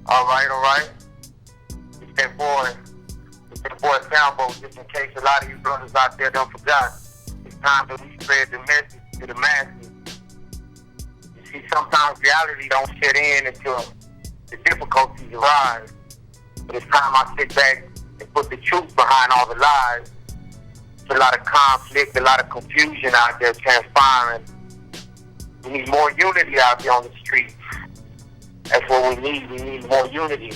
All right. It's that boy. It's that boy Sambo. Just in case a lot of you brothers out there don't forgot, it's time that we spread the message to the masses. You see, sometimes reality don't set in until the difficulties arise. But it's time I sit back and put the truth behind all the lies. There's a lot of conflict, a lot of confusion out there transpiring. We need more unity out there on the streets. That's what we need. We need more unity.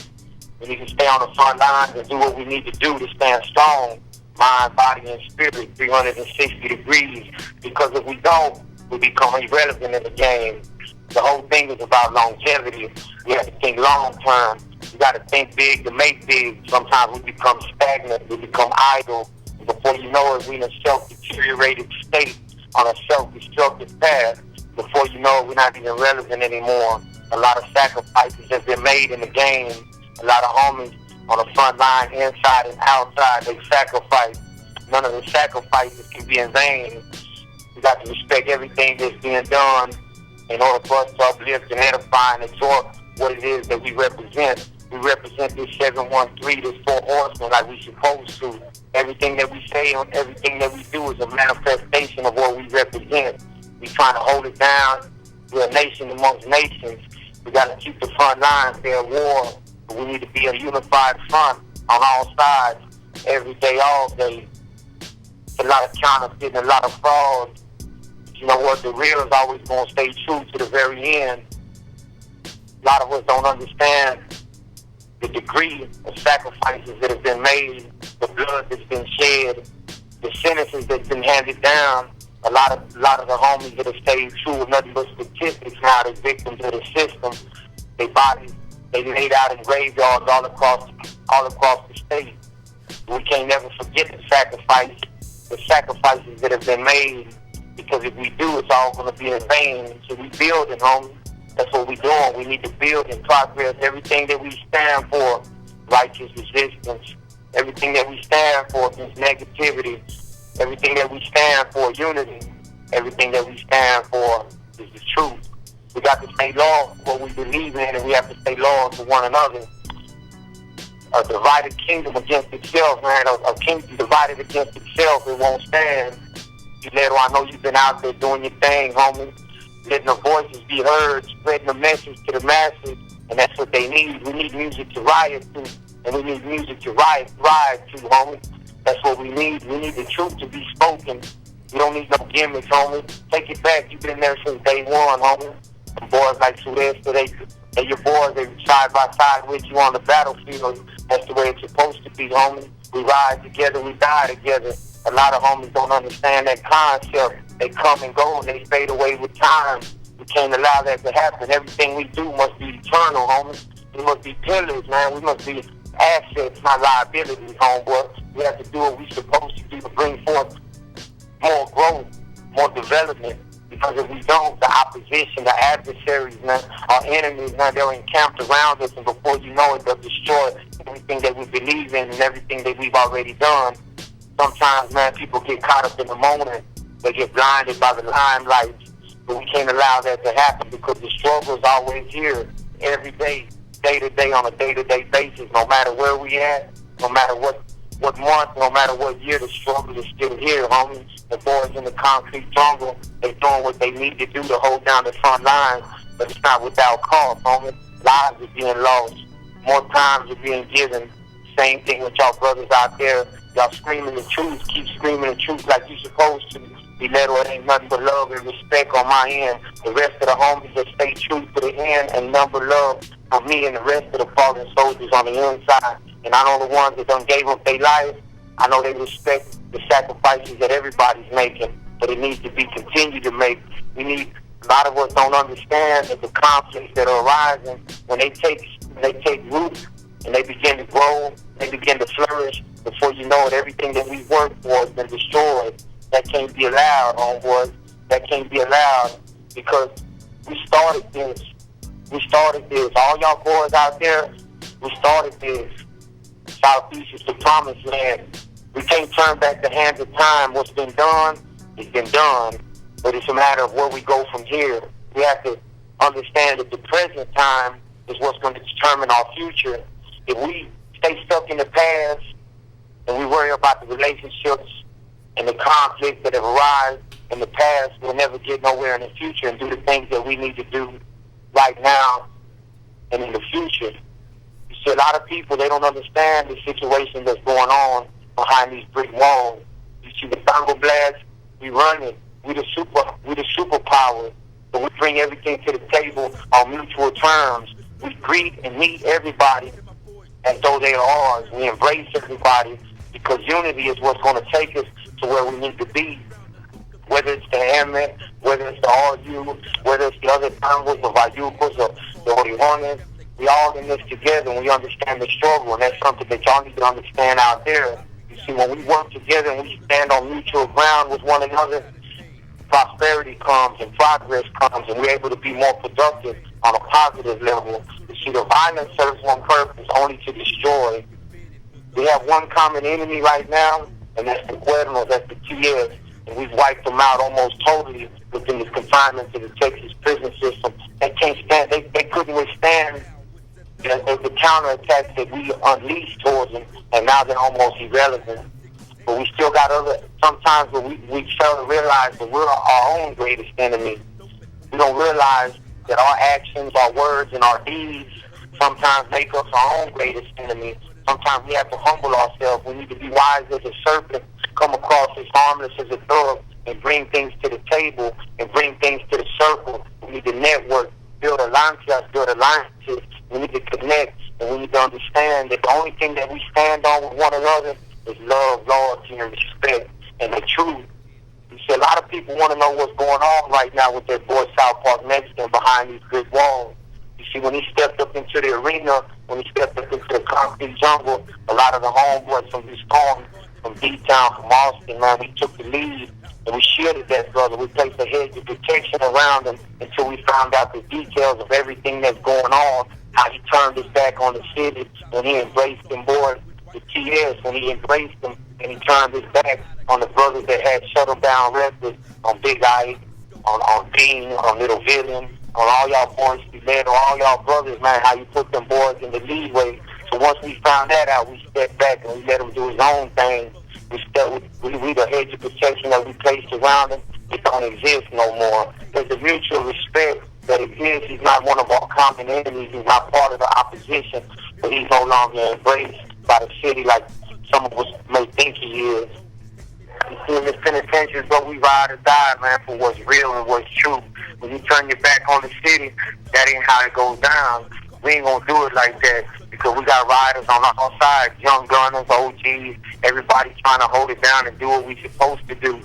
We need to stay on the front lines and do what we need to do to stand strong, mind, body, and spirit, 360 degrees. Because if we don't, we become irrelevant in the game. The whole thing is about longevity. We have to think long term. We got to think big to make big. Sometimes we become stagnant. We become idle. And before you know it, we're in a self-deteriorated state on a self-destructive path. Before you know it, we're not even relevant anymore. A lot of sacrifices have been made in the game. A lot of homies on the front line, inside and outside, they sacrifice. None of the sacrifices can be in vain. We got to respect everything that's being done in order for us to uplift and edify and exhort what it is that we represent. We represent this 713, this 4 horsemen like we supposed to. Everything that we say and everything that we do is a manifestation of what we represent. We trying to hold it down. We're a nation amongst nations. We got to keep the front lines. They're at war. But we need to be a unified front on all sides, every day, all day. It's a lot of counterfeiting, a lot of fraud. You know what? The real is always going to stay true to the very end. A lot of us don't understand the degree of sacrifices that have been made, the blood that's been shed, the sentences that's been handed down. A lot of the homies that have stayed true with nothing but statistics now. They're victims of the system. Their bodies, they laid out in graveyards all across the state. We can't never forget the sacrifices that have been made. Because if we do, it's all going to be in vain. So we building, homie. That's what we're doing. We need to build and progress everything that we stand for. Righteous resistance. Everything that we stand for against negativity. Everything that we stand for, unity. Everything that we stand for is the truth. We got to stay loyal to what we believe in, and we have to stay loyal to one another. A divided kingdom against itself, man. A kingdom divided against itself, it won't stand. Later, I know you've been out there doing your thing, homie. Letting the voices be heard, spreading the message to the masses, and that's what they need. We need music to riot to, and we need music to thrive to, homie. That's what we need. We need the truth to be spoken. We don't need no gimmicks, homie. Take it back. You've been there since day one, homie. Some boys like Sudesta, they your boys. They side by side with you on the battlefield. That's the way it's supposed to be, homie. We ride together, we die together. A lot of homies don't understand that concept. They come and go and they fade away with time. We can't allow that to happen. Everything we do must be eternal, homies. We must be pillars, man. We must be assets, not liabilities, homeboy. We have to do what we're supposed to do to bring forth more growth, more development. Because if we don't, the opposition, the adversaries, man, our enemies, man, they're encamped around us, and before you know it, they'll destroy everything that we believe in and everything that we've already done. Sometimes, man, people get caught up in the moment. They get blinded by the limelight. But we can't allow that to happen because the struggle is always here every day to day, on a day-to-day basis. No matter where we at, no matter what month, no matter what year, the struggle is still here, homie. The boys in the concrete jungle, they doing what they need to do to hold down the front lines. But it's not without cost, homie. Lives are being lost. More times are being given. Same thing with y'all brothers out there. Y'all screaming the truth. Keep screaming the truth like you're supposed to. Be led with ain't nothing but love and respect on my end. The rest of the homies that stay true to the end and number love for me and the rest of the fallen soldiers on the inside. And I know the ones that done gave up their life. I know they respect the sacrifices that everybody's making. But it needs to be continued to make. A lot of us don't understand that the conflicts that are arising, when they take root and they begin to grow, they begin to flourish. Before you know it, everything that we worked for has been destroyed. That can't be allowed, homeboys. That can't be allowed because we started this. All y'all boys out there, we started this. Southeast is the promised land. We can't turn back the hands of time. What's been done, it's been done. But it's a matter of where we go from here. We have to understand that the present time is what's going to determine our future. If we stay stuck in the past and we worry about the relationships and the conflicts that have arisen in the past, we'll never get nowhere in the future and do the things that we need to do right now and in the future. You see, a lot of people, they don't understand the situation that's going on behind these brick walls. You see, the Sambo blast, we run it. We the superpower. But we bring everything to the table on mutual terms. We greet and meet everybody as though they are ours. We embrace everybody because unity is what's going to take us to where we need to be. Whether it's the Amet, whether it's the RU, whether it's the other Tangos, the Vayucos, or the Orijones, we all in this together and we understand the struggle, and that's something that y'all need to understand out there. You see, when we work together and we stand on mutual ground with one another, prosperity comes and progress comes, and we're able to be more productive on a positive level. You see, the violence serves one purpose, only to destroy. We have one common enemy right now, and that's the Cuernos, that's the TS, and we've wiped them out almost totally within the confinement to the Texas prison system. They can't stand, they couldn't withstand the counterattacks that we unleashed towards them, and now they're almost irrelevant. But we still got sometimes we fail to realize that we're our own greatest enemy. We don't realize that our actions, our words, and our deeds sometimes make us our own greatest enemy. Sometimes we have to humble ourselves. We need to be wise as a serpent, come across as harmless as a dove, and bring things to the table and bring things to the circle. We need to network, build alliances. We need to connect, and we need to understand that the only thing that we stand on with one another is love, loyalty, and respect, and the truth. You see, a lot of people want to know what's going on right now with their boy South Park Mexican behind these brick walls. You see, when he stepped up into the arena, when he stepped up into the concrete jungle, a lot of the homeboys from his storm, from D-Town, from Austin, man, we took the lead, and we shielded that brother. We placed a hedge of protection around him until we found out the details of everything that's going on, how he turned his back on the city, when he embraced them boys, the TS, when he embraced them, and he turned his back on the brothers that had shuttled down records on Big Eye, on Dean, on Little Villain, on all y'all boys we led, on all y'all brothers, man, how you put them boys in the leadway. So once we found that out, we stepped back and we let him do his own thing. We the hedge of protection that we placed around him, it don't exist no more. There's a mutual respect that exists. He's not one of our common enemies. He's not part of the opposition, but he's no longer embraced by the city like some of us may think he is. You see, in this penitentiary, but we ride or die, man, for what's real and what's true. When you turn your back on the city, that ain't how it goes down. We ain't gonna do it like that because we got riders on our side, young gunners, OGs, everybody trying to hold it down and do what we're supposed to do.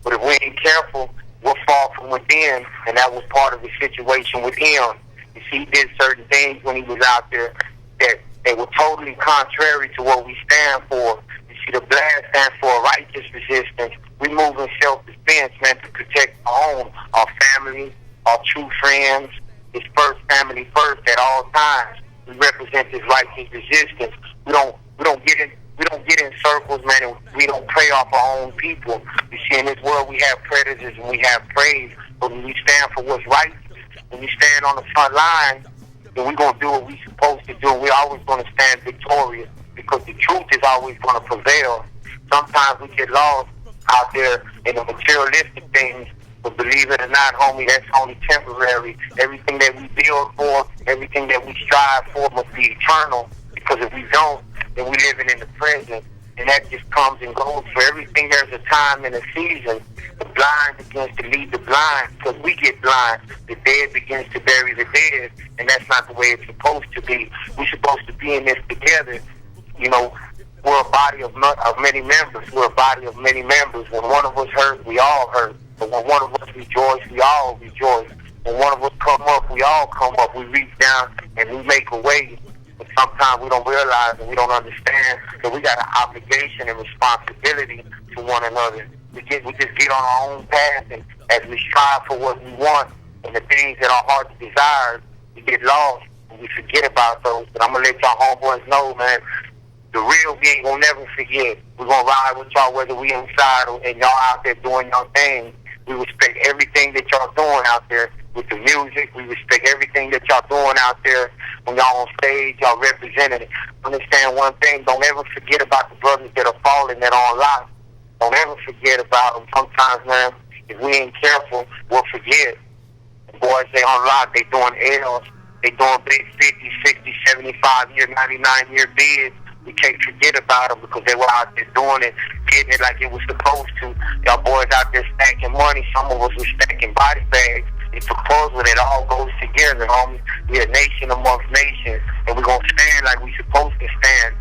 But if we ain't careful, we'll fall from within, and that was part of the situation with him. You see, he did certain things when he was out there that they were totally contrary to what we stand for. You see, the BLAST stands for righteous resistance. We move in self-defense, man, to protect our own, our family, our true friends. It's first family first at all times. We represent this righteous resistance. We don't get in circles, man, and we don't prey off our own people. You see, in this world we have predators and we have praise, but when we stand for what's right, when we stand on the front line, then we're going to do what we're supposed to do. We're always going to stand victorious because the truth is always going to prevail. Sometimes we get lost out there in the materialistic things, but believe it or not, homie, that's only temporary. Everything that we build for, everything that we strive for must be eternal, because if we don't, then we're living in the present, and that just comes and goes. For everything, there's a time and a season. The blind begins to lead the blind because we get blind. The dead begins to bury the dead, and that's not the way it's supposed to be. We're supposed to be in this together. You know, we're a body of many members. We're a body of many members. When one of us hurt, we all hurt. But when one of us rejoice, we all rejoice. When one of us come up, we all come up. We reach down and we make a way. But sometimes we don't realize and we don't understand that we got an obligation and responsibility to one another. We just get on our own path, and as we strive for what we want and the things that our hearts desire, we get lost and we forget about those. But I'm going to let y'all homeboys know, man, the real we ain't going to never forget. We're going to ride with y'all whether we inside and y'all out there doing your thing. We respect everything that y'all doing out there with the music. We respect everything that y'all doing out there When y'all on stage, y'all representing it. Understand one thing, don't ever forget about the brothers that are falling, that are on lock. Don't ever forget about them. Sometimes, man, if we ain't careful, we'll forget. The boys, they on lock, they doing L's. They doing big 50, 60, 75-year, 99-year bids. We can't forget about them because they were out there doing it, getting it like it was supposed to. Y'all boys out there stacking money. Some of us were stacking body bags. It's a puzzle that all goes together, homie. We're a nation amongst nations, and we're going to stand like we're supposed to stand.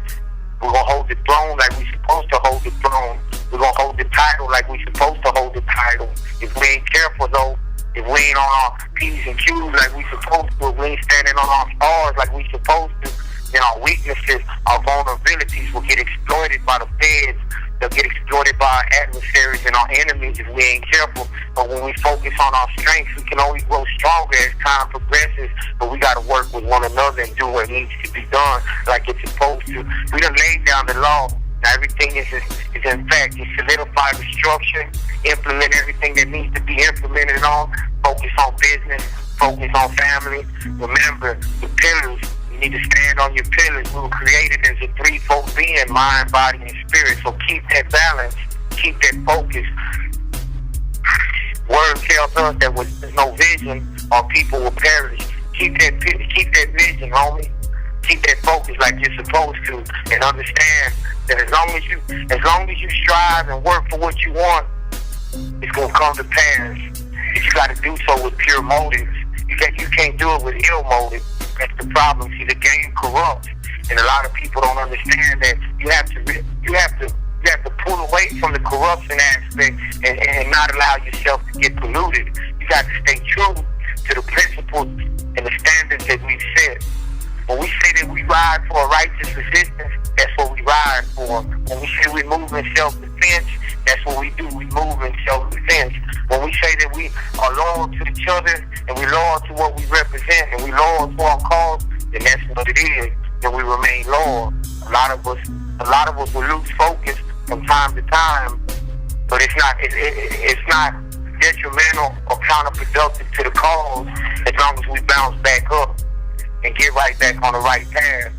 We're going to hold the throne like we're supposed to hold the throne. We're going to hold the title like we're supposed to hold the title. If we ain't careful, though, if we ain't on our P's and Q's like we supposed to, if we ain't standing on our stars like we supposed to, then our weaknesses, our vulnerabilities will get exploited by the feds. They'll get exploited by our adversaries and our enemies if we ain't careful. But when we focus on our strengths, we can only grow stronger as time progresses. But we got to work with one another and do what needs to be done like it's supposed to. We done laid down the law. Now everything is in fact, you solidify the structure, implement everything that needs to be implemented on, focus on business, focus on family. Remember, the pillars, you need to stand on your pillars. We were created as a threefold being, mind, body, and spirit. So keep that balance, keep that focus. Word tells us that with no vision, our people will perish. Keep that vision, homie. Keep that focus like you're supposed to, and understand that as long as you strive and work for what you want, it's gonna come to pass. But you got to do so with pure motives. You can't do it with ill motives. That's the problem. See, the game corrupts, and a lot of people don't understand that you have to pull away from the corruption aspect and not allow yourself to get polluted. You got to stay true to the principles and the standards that we've set. When we say that we ride for a righteous resistance, that's what we ride for. When we say we move in self-defense, that's what we do. We move in self-defense. When we say that we are loyal to each other and we're loyal to what we represent and we're loyal to our cause, then that's what it is. Then we remain loyal. A lot of us will lose focus from time to time, but it's not detrimental or counterproductive to the cause as long as we bounce back up and get right back on the right path.